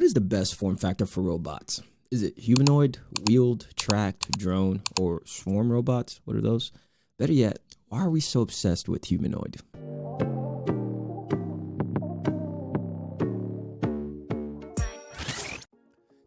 is the best form factor for robots? Is it humanoid, wheeled, tracked, drone, or swarm robots? What are those? Better yet, why are we so obsessed with humanoid?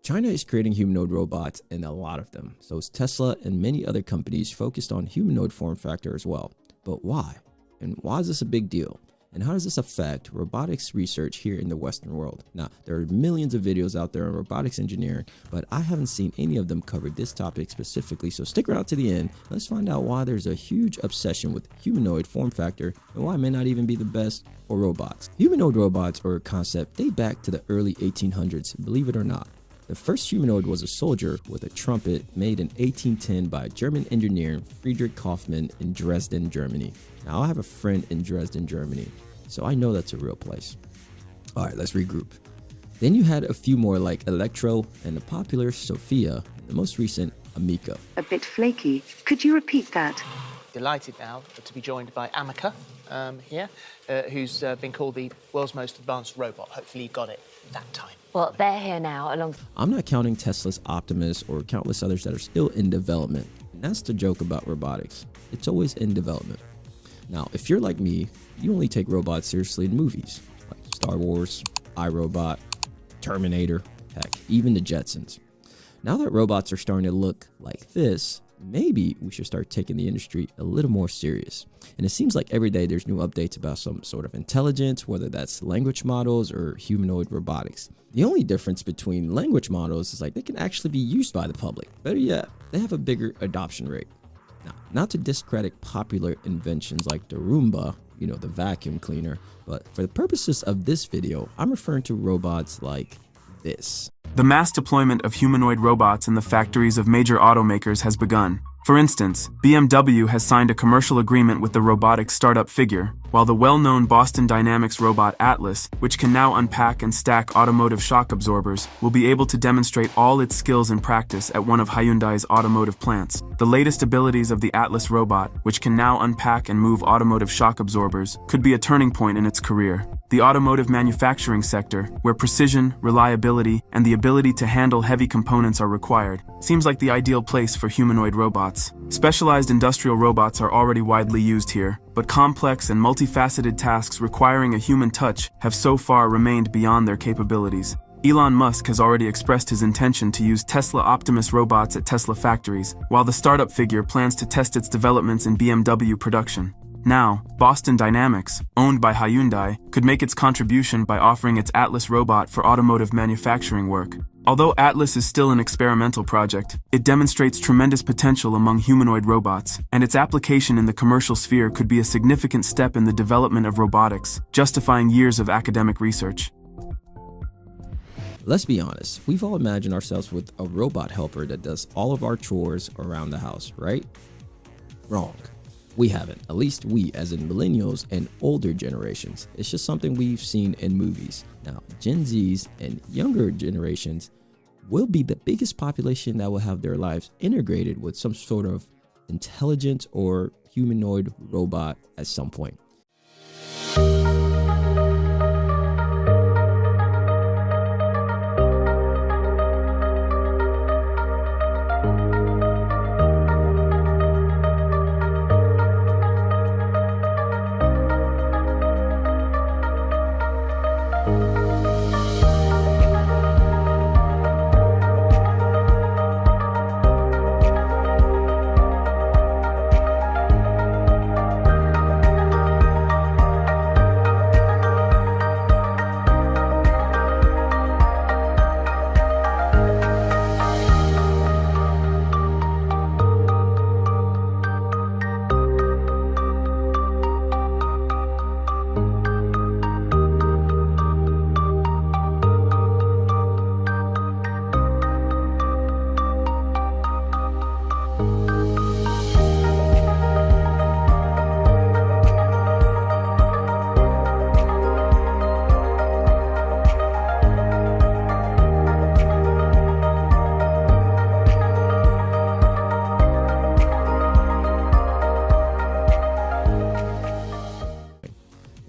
China is creating humanoid robots, and a lot of them. So is Tesla and many other companies focused on humanoid form factor as well. But why? And why is this a big deal? And how does this affect robotics research here in the Western world? Now, there are millions of videos out there on robotics engineering, but I haven't seen any of them cover this topic specifically. So stick around to the end. Let's find out why there's a huge obsession with humanoid form factor and why it may not even be the best for robots. Humanoid robots or a concept date back to the early 1800s, believe it or not. The first humanoid was a soldier with a trumpet made in 1810 by German engineer Friedrich Kaufmann in Dresden, Germany. Now, I have a friend in Dresden, Germany, so I know that's a real place. All right, let's regroup. Then you had a few more like Electro and the popular Sophia, and the most recent Amica. A bit flaky. Could you repeat that? Delighted now to be joined by Amica here, who's been called the world's most advanced robot. Hopefully you got it that time. Well, they're here now along. I'm not counting Tesla's Optimus or countless others that are still in development. And that's the joke about robotics. It's always in development. Now, if you're like me, you only take robots seriously in movies, like Star Wars, iRobot, Terminator, heck, even the Jetsons. Now that robots are starting to look like this, maybe we should start taking the industry a little more serious. And it seems like every day there's new updates about some sort of intelligence, whether that's language models or humanoid robotics. The only difference between language models is like they can actually be used by the public. Better yet, they have a bigger adoption rate. Now, not to discredit popular inventions like the Roomba, the vacuum cleaner, but for the purposes of this video, I'm referring to robots like this. The mass deployment of humanoid robots in the factories of major automakers has begun. For instance, BMW has signed a commercial agreement with the robotics startup Figure, while the well-known Boston Dynamics robot Atlas, which can now unpack and stack automotive shock absorbers, will be able to demonstrate all its skills in practice at one of Hyundai's automotive plants. The latest abilities of the Atlas robot, which can now unpack and move automotive shock absorbers, could be a turning point in its career. The automotive manufacturing sector, where precision, reliability, and the ability to handle heavy components are required, seems like the ideal place for humanoid robots. Specialized industrial robots are already widely used here, but complex and multifaceted tasks requiring a human touch have so far remained beyond their capabilities. Elon Musk has already expressed his intention to use Tesla Optimus robots at Tesla factories, while the startup Figure plans to test its developments in BMW production. Now, Boston Dynamics, owned by Hyundai, could make its contribution by offering its Atlas robot for automotive manufacturing work. Although Atlas is still an experimental project, it demonstrates tremendous potential among humanoid robots, and its application in the commercial sphere could be a significant step in the development of robotics, justifying years of academic research. Let's be honest, we've all imagined ourselves with a robot helper that does all of our chores around the house, right? Wrong. We haven't, at least we as in millennials and older generations. It's just something we've seen in movies. Now, Gen Zs and younger generations will be the biggest population that will have their lives integrated with some sort of intelligent or humanoid robot at some point.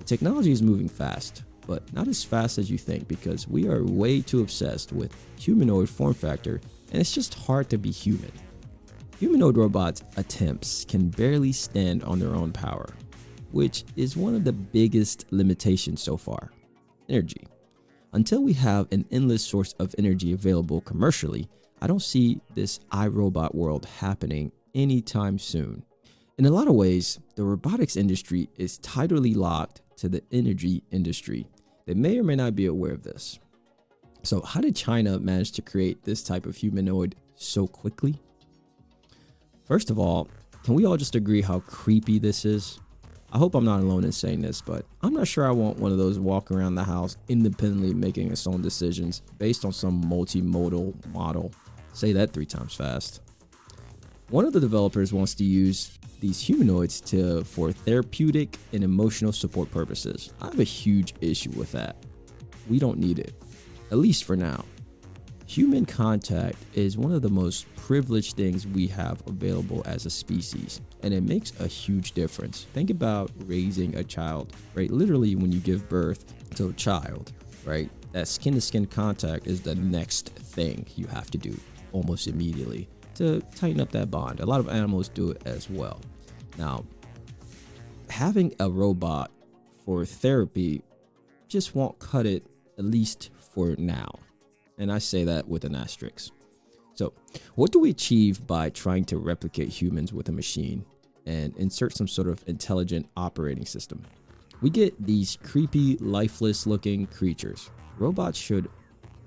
Technology is moving fast, but not as fast as you think because we are way too obsessed with humanoid form factor, and it's just hard to be human. Humanoid robots attempts can barely stand on their own power, which is one of the biggest limitations so far. Energy. Until we have an endless source of energy available commercially, I don't see this iRobot world happening anytime soon. In a lot of ways, the robotics industry is tightly locked to the energy industry. They may or may not be aware of this. So how did China manage to create this type of humanoid so quickly? First of all, can we all just agree how creepy this is? I hope I'm not alone in saying this, but I'm not sure I want one of those walk around the house independently making its own decisions based on some multimodal model. Say that 3 times fast. One of the developers wants to use these humanoids for therapeutic and emotional support purposes. I have a huge issue with that. We don't need it, at least for now. Human contact is one of the most privileged things we have available as a species, and it makes a huge difference. Think about raising a child, right? Literally, when you give birth to a child, right? That skin-to-skin contact is the next thing you have to do almost immediately to tighten up that bond. A lot of animals do it as well. Now, having a robot for therapy just won't cut it, at least for now. And I say that with an asterisk. So, what do we achieve by trying to replicate humans with a machine and insert some sort of intelligent operating system? We get these creepy, lifeless looking creatures. Robots should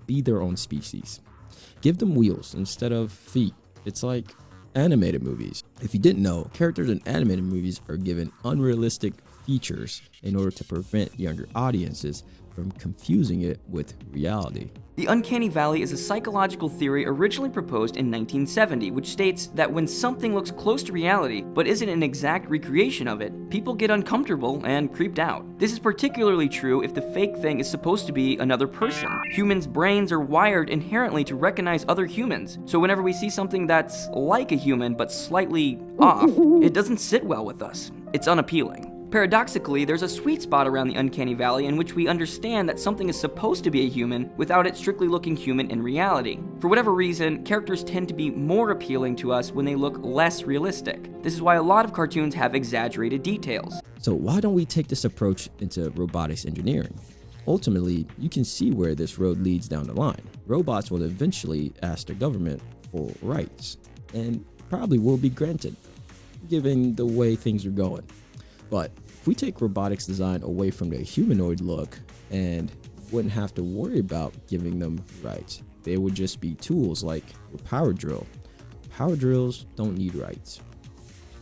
be their own species. Give them wheels instead of feet. It's like animated movies. If you didn't know, characters in animated movies are given unrealistic features in order to prevent younger audiences from confusing it with reality. The Uncanny Valley is a psychological theory originally proposed in 1970, which states that when something looks close to reality but isn't an exact recreation of it, people get uncomfortable and creeped out. This is particularly true if the fake thing is supposed to be another person. Humans' brains are wired inherently to recognize other humans, so whenever we see something that's like a human but slightly off, it doesn't sit well with us. It's unappealing. Paradoxically, there's a sweet spot around the Uncanny Valley in which we understand that something is supposed to be a human without it strictly looking human in reality. For whatever reason, characters tend to be more appealing to us when they look less realistic. This is why a lot of cartoons have exaggerated details. So why don't we take this approach into robotics engineering? Ultimately, you can see where this road leads down the line. Robots will eventually ask the government for rights, and probably will be granted, given the way things are going. But if we take robotics design away from the humanoid look and wouldn't have to worry about giving them rights, they would just be tools like your power drill. Power drills don't need rights.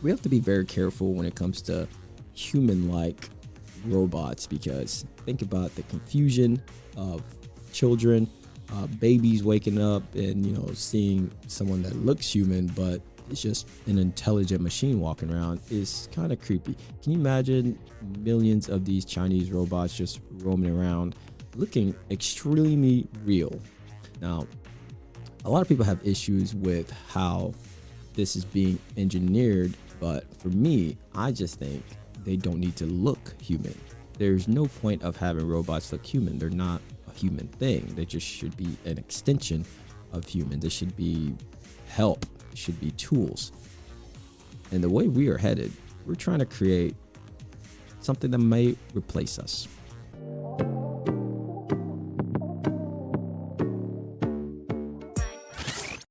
We have to be very careful when it comes to human-like robots because think about the confusion of children, babies waking up and seeing someone that looks human but it's just an intelligent machine walking around is kind of creepy. Can you imagine millions of these Chinese robots just roaming around looking extremely real? Now, a lot of people have issues with how this is being engineered, but for me, I just think they don't need to look human. There's no point of having robots look human. They're not a human thing. They just should be an extension of humans. They should be help. Should be tools. And the way we are headed, we're trying to create something that may replace us.